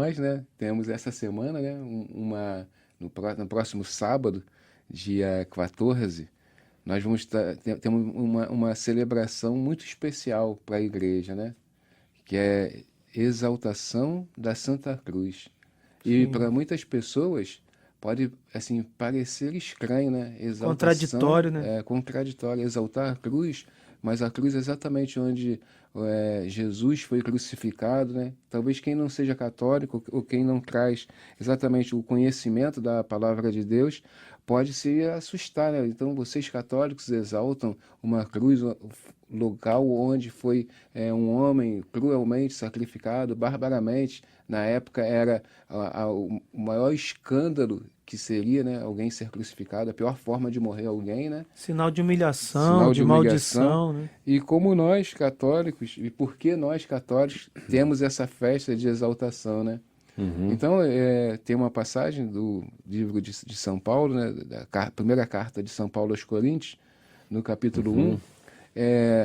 nós, né, temos essa semana, né, no próximo sábado, dia 14, nós temos uma celebração muito especial para a igreja, né, que é exaltação da Santa Cruz. E para Sim. muitas pessoas pode assim parecer estranho, né? Exaltação Contraditório, né? é contraditória, exaltar a cruz, mas a cruz é exatamente onde Jesus foi crucificado, né? Talvez quem não seja católico ou quem não traz exatamente o conhecimento da palavra de Deus pode se assustar, né? Então vocês católicos exaltam uma cruz, local onde foi um homem cruelmente sacrificado, barbaramente. Na época era o maior escândalo que seria, né, alguém ser crucificado, a pior forma de morrer alguém, né? Sinal de humilhação, Sinal de de humilhação. maldição, né? E como nós católicos, e por que nós católicos temos essa festa de exaltação, né? Uhum, Então, tem uma passagem do livro de São Paulo, né, primeira carta de São Paulo aos Coríntios, no capítulo um. uhum,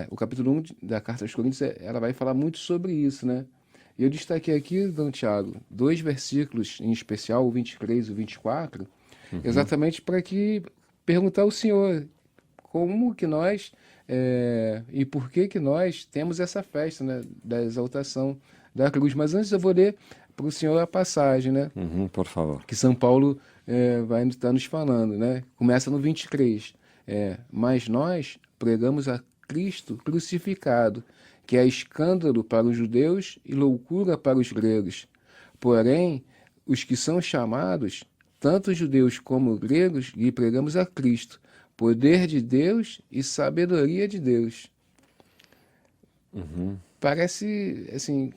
O capítulo 1 da carta aos Coríntios, ela vai falar muito sobre isso, né? E eu destaquei aqui, Dom Tiago, dois versículos em especial, o 23 e o 24, uhum. exatamente para que perguntar ao Senhor como que nós e por que nós temos essa festa, né, da exaltação da cruz. Mas antes eu vou ler para o Senhor a passagem, né, Uhum, por favor. que São Paulo vai estar nos falando, né? Começa no 23. Mas nós pregamos a Cristo crucificado, que é escândalo para os judeus e loucura para os gregos. Porém, os que são chamados, tanto judeus como gregos, lhe pregamos a Cristo, poder de Deus e sabedoria de Deus. Uhum, Parece, assim,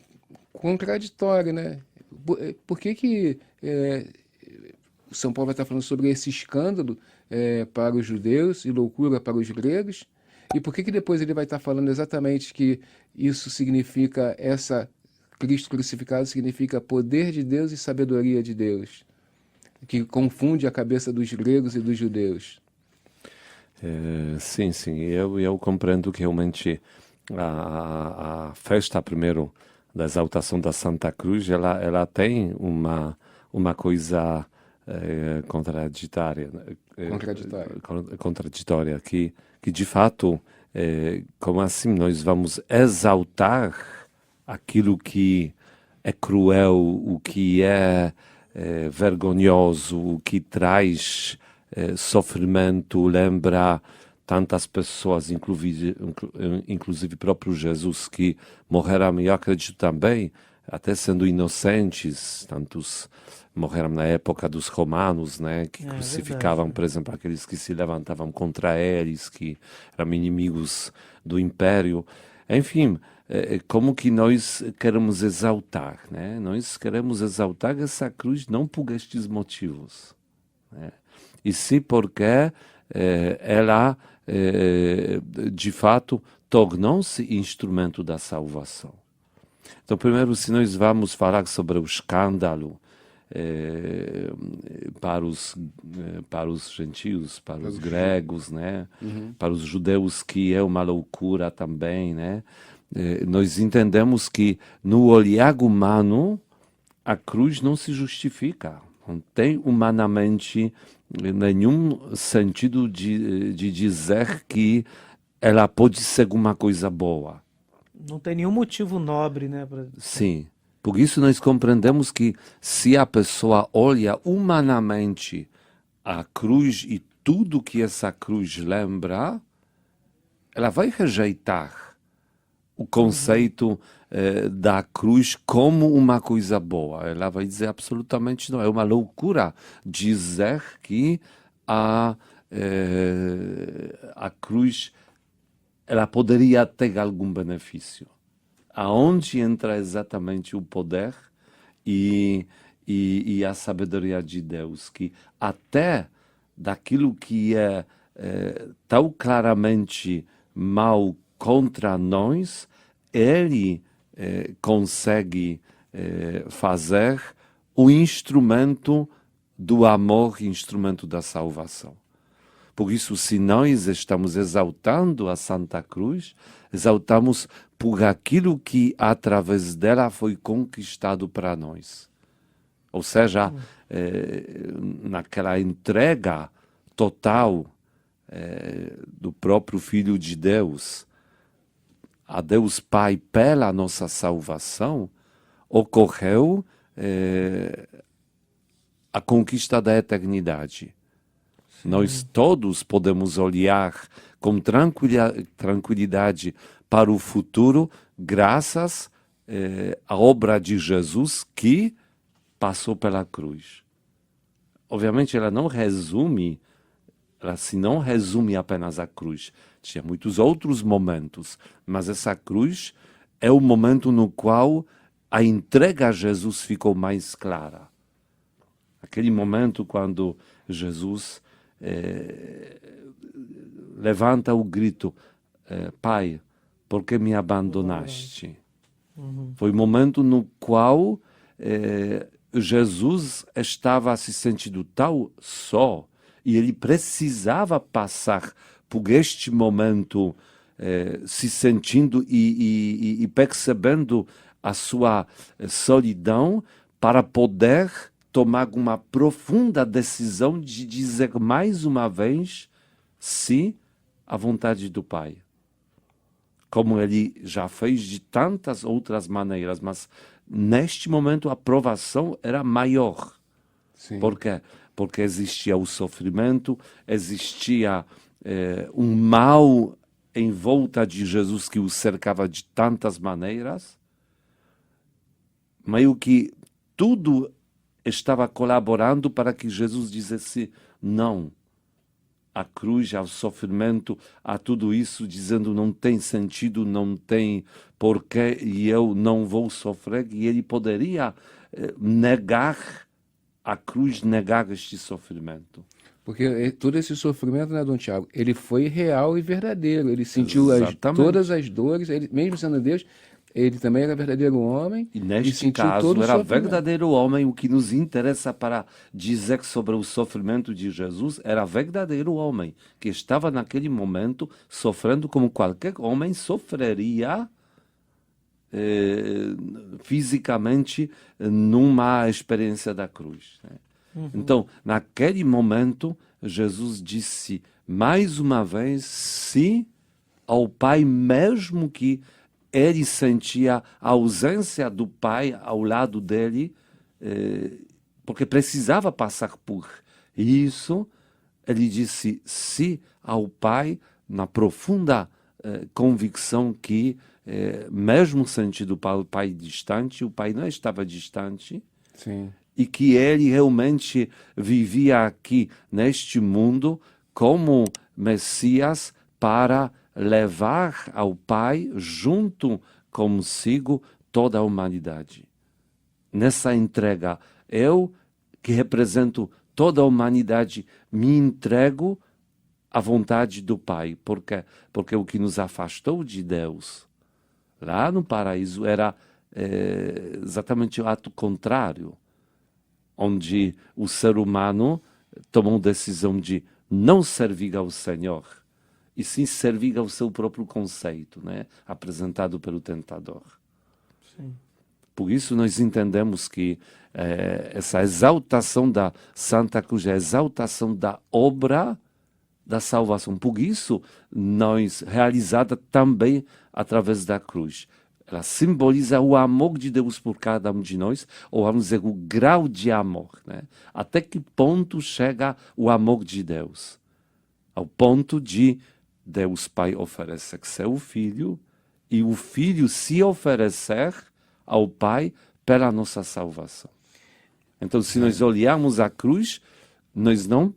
contraditório, né? Por que São Paulo vai estar falando sobre esse escândalo para os judeus e loucura para os gregos? E por que depois ele vai estar falando exatamente que isso significa, Cristo crucificado significa poder de Deus e sabedoria de Deus, que confunde a cabeça dos gregos e dos judeus? sim, sim, eu compreendo que realmente a festa, primeiro, da exaltação da Santa Cruz, ela tem uma coisa contraditória, né? Contraditório. Contraditória, que de fato, como assim nós vamos exaltar aquilo que é cruel, o que é vergonhoso, o que traz sofrimento, lembra tantas pessoas, inclusive próprio Jesus, que morreram, e eu acredito também, até sendo inocentes, tantos morreram na época dos romanos, né, que crucificavam, Verdade. por exemplo, aqueles que se levantavam contra eles, que eram inimigos do império. Enfim, como que nós queremos exaltar, né? Nós queremos exaltar essa cruz não por estes motivos, né? E sim porque ela, de fato, tornou-se instrumento da salvação. Então, primeiro, se nós vamos falar sobre o escândalo para os gentios, para os gregos, né? Para os judeus, que é uma loucura também, né? Nós entendemos que no olhar humano a cruz não se justifica, não tem humanamente nenhum sentido de dizer que ela pode ser uma coisa boa. Não tem nenhum motivo nobre, né? Sim. Por isso nós compreendemos que se a pessoa olha humanamente a cruz e tudo que essa cruz lembra, ela vai rejeitar o conceito da cruz como uma coisa boa. Ela vai dizer absolutamente não. É uma loucura dizer que a cruz ela poderia ter algum benefício. Aonde entra exatamente o poder e a sabedoria de Deus, que até daquilo que é tão claramente mal contra nós, ele consegue fazer o instrumento do amor, instrumento da salvação. Por isso, se nós estamos exaltando a Santa Cruz, exaltamos por aquilo que através dela foi conquistado para nós. Ou seja, naquela entrega total do próprio Filho de Deus a Deus Pai pela nossa salvação, ocorreu a conquista da eternidade. Sim. Nós todos podemos olhar com tranquilidade para o futuro, graças à obra de Jesus que passou pela cruz. Obviamente, ela se não resume apenas a cruz. Tinha muitos outros momentos, mas essa cruz é o momento no qual a entrega a Jesus ficou mais clara. Aquele momento quando Jesus levanta o grito, Pai, por que me abandonaste? Foi o momento no qual Jesus estava se sentindo tão só e ele precisava passar por este momento se sentindo e percebendo a sua solidão para poder tomar uma profunda decisão de dizer mais uma vez sim à vontade do Pai. Como ele já fez de tantas outras maneiras, mas neste momento a provação era maior. Sim. Por quê? Porque existia o sofrimento, existia um mal em volta de Jesus que o cercava de tantas maneiras, meio que tudo estava colaborando para que Jesus dissesse não. A cruz, ao sofrimento, a tudo isso, dizendo não tem sentido, não tem porquê e eu não vou sofrer. E ele poderia negar a cruz, negar este sofrimento. Porque todo esse sofrimento, né, Dom Tiago, ele foi real e verdadeiro. Ele sentiu todas as dores, ele, mesmo sendo Deus, ele também era verdadeiro homem. E neste caso, era verdadeiro homem. O que nos interessa para dizer sobre o sofrimento de Jesus era verdadeiro homem, que estava naquele momento sofrendo como qualquer homem sofreria fisicamente numa experiência da cruz. Né? Então, naquele momento, Jesus disse mais uma vez sim ao Pai, mesmo que ele sentia a ausência do Pai ao lado dele, porque precisava passar por isso. Ele disse sim ao Pai na profunda convicção que, mesmo sentindo para o Pai distante, o Pai não estava distante. Sim. E que ele realmente vivia aqui neste mundo como Messias para levar ao Pai junto consigo toda a humanidade. Nessa entrega, eu que represento toda a humanidade me entrego à vontade do Pai. Por quê? Porque o que nos afastou de Deus lá no paraíso era exatamente o ato contrário, onde o ser humano tomou a decisão de não servir ao Senhor, e sim servir ao seu próprio conceito, né? Apresentado pelo tentador. Sim. Por isso nós entendemos que essa exaltação da Santa Cruz é a exaltação da obra da salvação. Por isso, nós realizada também através da cruz. Ela simboliza o amor de Deus por cada um de nós, ou vamos dizer, o grau de amor. Né? Até que ponto chega o amor de Deus? Ao ponto de Deus Pai oferecer seu Filho, e o Filho se oferecer ao Pai pela nossa salvação. Então, se nós olharmos a cruz, nós não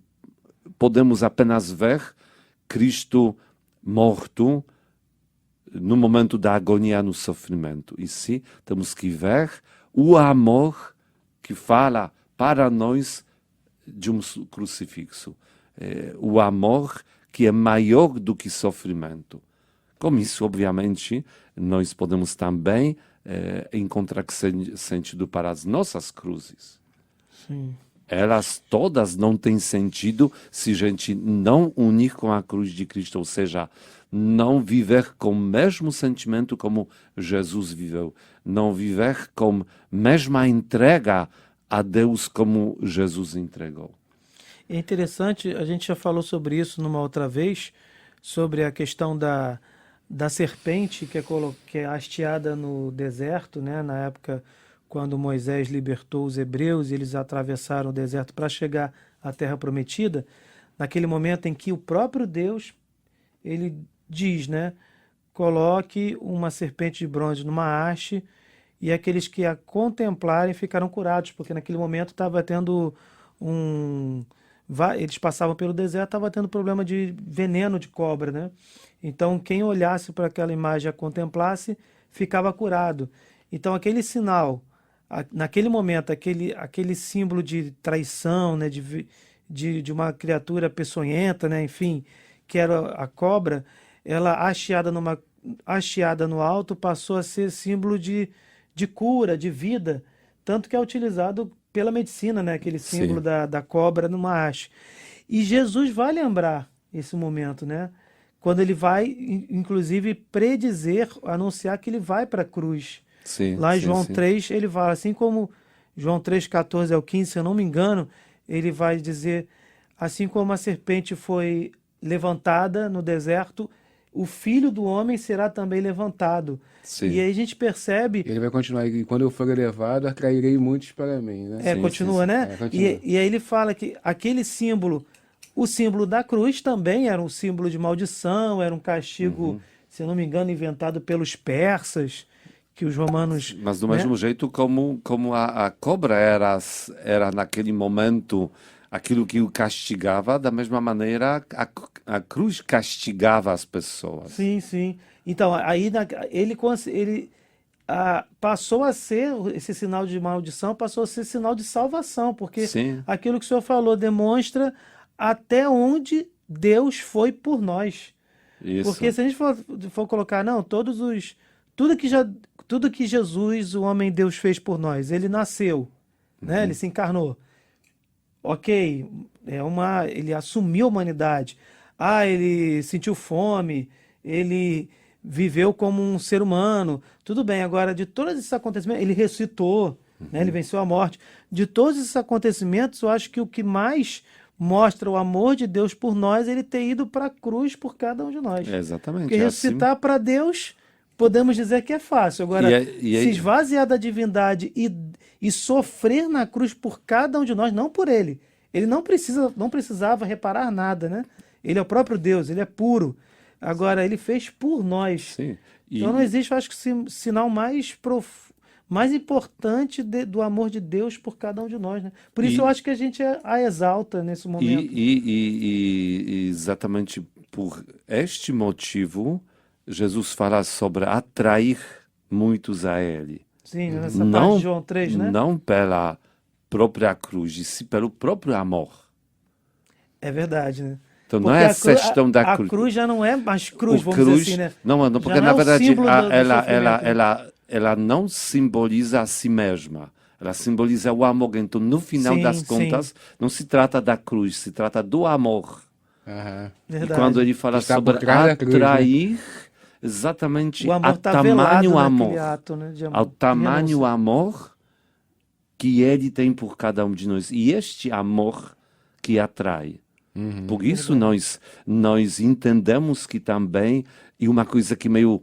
podemos apenas ver Cristo morto no momento da agonia, no sofrimento. E sim, temos que ver o amor que fala para nós de um crucifixo. O amor que é maior do que sofrimento. Com isso, obviamente, nós podemos também encontrar sentido para as nossas cruzes. Sim. Elas todas não têm sentido se a gente não unir com a cruz de Cristo, ou seja, não viver com o mesmo sentimento como Jesus viveu, não viver com a mesma entrega a Deus como Jesus entregou. É interessante, a gente já falou sobre isso numa outra vez, sobre a questão da serpente que é hasteada no deserto, né? Na época quando Moisés libertou os hebreus e eles atravessaram o deserto para chegar à Terra Prometida, naquele momento em que o próprio Deus, ele diz, né? Coloque uma serpente de bronze numa haste e aqueles que a contemplarem ficarão curados, porque naquele momento estava tendo eles passavam pelo deserto, estava tendo problema de veneno de cobra, né? Então quem olhasse para aquela imagem e a contemplasse ficava curado. Então aquele sinal, naquele momento, aquele símbolo de traição, né? De uma criatura peçonhenta, né? Enfim, que era a cobra, ela hasteada no alto passou a ser símbolo de cura, de vida, tanto que é utilizado pela medicina, né? Aquele símbolo da cobra numa haste. E Jesus vai lembrar esse momento, né? Quando ele vai, inclusive, predizer, anunciar que ele vai para a cruz. Sim, Lá em sim, João sim. 3, ele fala, assim como João 3, 14 ao 15, se eu não me engano, ele vai dizer, assim como a serpente foi levantada no deserto, o Filho do Homem será também levantado. Sim. E aí a gente percebe, Ele vai continuar, e quando eu for elevado, atrairei muitos para mim, né? Sim, continua, sim, sim. né? Continua. E aí ele fala que aquele símbolo, o símbolo da cruz também era um símbolo de maldição, era um castigo, se eu não me engano, inventado pelos persas, que os romanos... Mas do né? mesmo jeito como a cobra era naquele momento aquilo que o castigava, da mesma maneira a cruz castigava as pessoas. Sim, sim. Então, aí ele passou a ser, esse sinal de maldição passou a ser sinal de salvação, porque Sim. aquilo que o senhor falou demonstra até onde Deus foi por nós. Isso. Porque se a gente for colocar, não, tudo que Jesus, o homem Deus, fez por nós, ele nasceu, né? Ele se encarnou. Ok, ele assumiu a humanidade. Ele sentiu fome, ele viveu como um ser humano. Tudo bem, agora, de todos esses acontecimentos, ele ressuscitou, né? Ele venceu a morte. De todos esses acontecimentos, eu acho que o que mais mostra o amor de Deus por nós é ele ter ido para a cruz por cada um de nós. Exatamente. Porque é ressuscitar para Deus, podemos dizer que é fácil. Agora, se esvaziar da divindade e sofrer na cruz por cada um de nós, não por ele. Ele não precisava reparar nada, né? Ele é o próprio Deus, ele é puro. Agora, ele fez por nós. Sim. Então não existe, eu acho que, sinal mais importante do amor de Deus por cada um de nós, né? Por isso eu acho que a gente a exalta nesse momento. E exatamente por este motivo, Jesus fala sobre atrair muitos a ele. Sim, nessa parte de João 3, né? Não pela própria cruz, e sim pelo próprio amor. É verdade, né? Então Porque não é a questão da cruz. A cruz já não é mais cruz, vamos cruz, dizer assim, né? Não, porque Já não na é o verdade símbolo do sofrimento. ela não simboliza a si mesma. Ela simboliza o amor. Então, no final Sim, das contas, não se trata da cruz, se trata do amor. Aham. E Verdade. quando ele fala Está sobre por trás da cruz, né? atrair, exatamente O amor a está velado tamanho amor, naquele ato, né, de amor, ao de tamanho renúncia. amor que ele tem por cada um de nós. E este amor que atrai. Por isso nós entendemos que também, e uma coisa que meio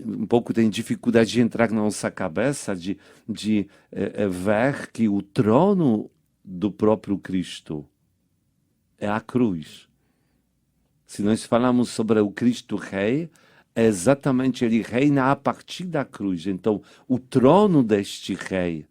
um pouco tem dificuldade de entrar na nossa cabeça, de ver que o trono do próprio Cristo é a cruz. Se nós falamos sobre o Cristo Rei, é exatamente ele reina a partir da cruz. Então, o trono deste Rei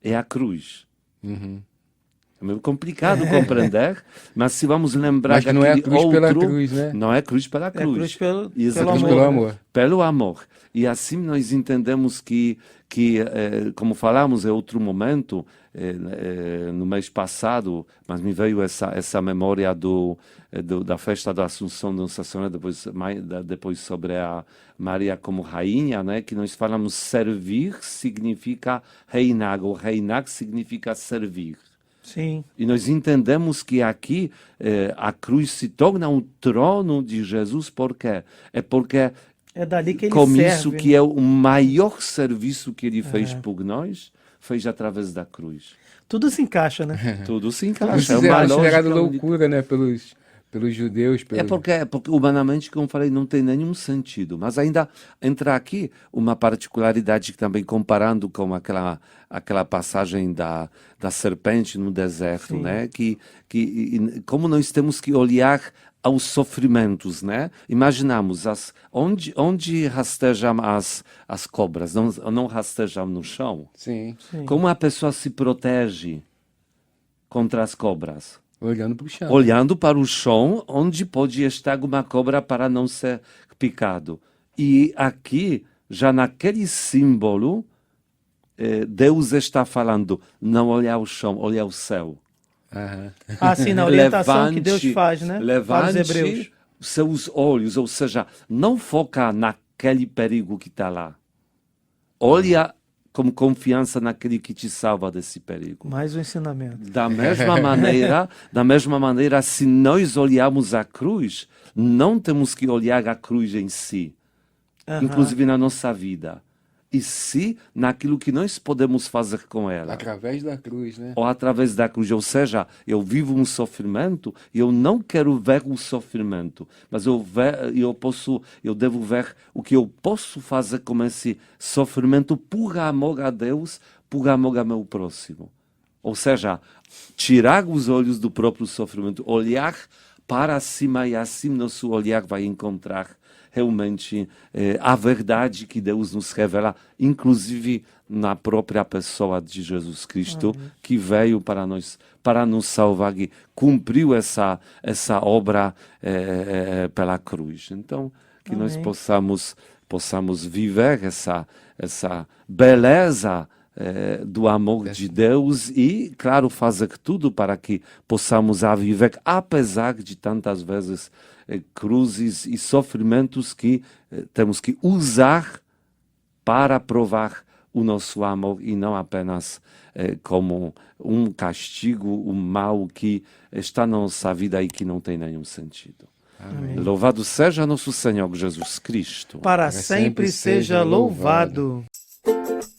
é a cruz. É meio complicado compreender, mas se vamos lembrar Mas que não é a daquele cruz pela outro, cruz, né? não é cruz pela É cruz. cruz pelo Exatamente. Pelo amor. amor. Pelo amor. E assim nós entendemos que como falamos em outro momento, no mês passado, mas me veio essa memória da festa da Assunção de Nossa Senhora, depois sobre a Maria como rainha, né? Que nós falamos servir significa reinar, ou reinar significa servir. Sim, E nós entendemos que aqui a cruz se torna um trono de Jesus, por quê? É porque É dali que ele com serve, isso né? que é o maior serviço que ele fez por nós, fez através da cruz. Tudo se encaixa, né? Tudo se Por encaixa. isso É é uma considerado lógica loucura, né, pelos judeus. É porque humanamente, como falei, não tem nenhum sentido. Mas ainda entra aqui uma particularidade que também comparando com aquela passagem da serpente no deserto, Sim. né? Como nós temos que olhar aos sofrimentos, né? Imaginamos onde rastejam as cobras, não rastejam no chão. Sim, Sim. Como a pessoa se protege contra as cobras? olhando para o chão. Olhando para o chão onde pode estar uma cobra para não ser picado. E aqui, já naquele símbolo, Deus está falando, não olhar o chão, olhar o céu. Aham. Assim, na orientação que Deus faz, né? Para os Levante hebreus. seus olhos, ou seja, não foca naquele perigo que está lá. Olha com confiança naquele que te salva desse perigo. Mais um ensinamento. Da mesma maneira, se nós olharmos a cruz, não temos que olhar a cruz em si, Aham. inclusive na nossa vida, e sim naquilo que nós podemos fazer com ela, Através da cruz, né? ou através da cruz. Ou seja, eu vivo um sofrimento e eu não quero ver o sofrimento, mas eu devo ver o que eu posso fazer com esse sofrimento por amor a Deus, por amor ao meu próximo. Ou seja, tirar os olhos do próprio sofrimento, olhar para cima, e assim nosso olhar vai encontrar realmente a verdade que Deus nos revela, inclusive na própria pessoa de Jesus Cristo, que veio para nos salvar, que cumpriu essa obra pela cruz. Então, que nós Amém. possamos viver essa beleza do amor de Deus e, claro, fazer tudo para que possamos a viver, apesar de tantas vezes cruzes e sofrimentos que temos que usar para provar o nosso amor e não apenas como um castigo, um mal que está na nossa vida e que não tem nenhum sentido. Amém. Louvado seja nosso Senhor Jesus Cristo. Para sempre sempre seja seja louvado. louvado.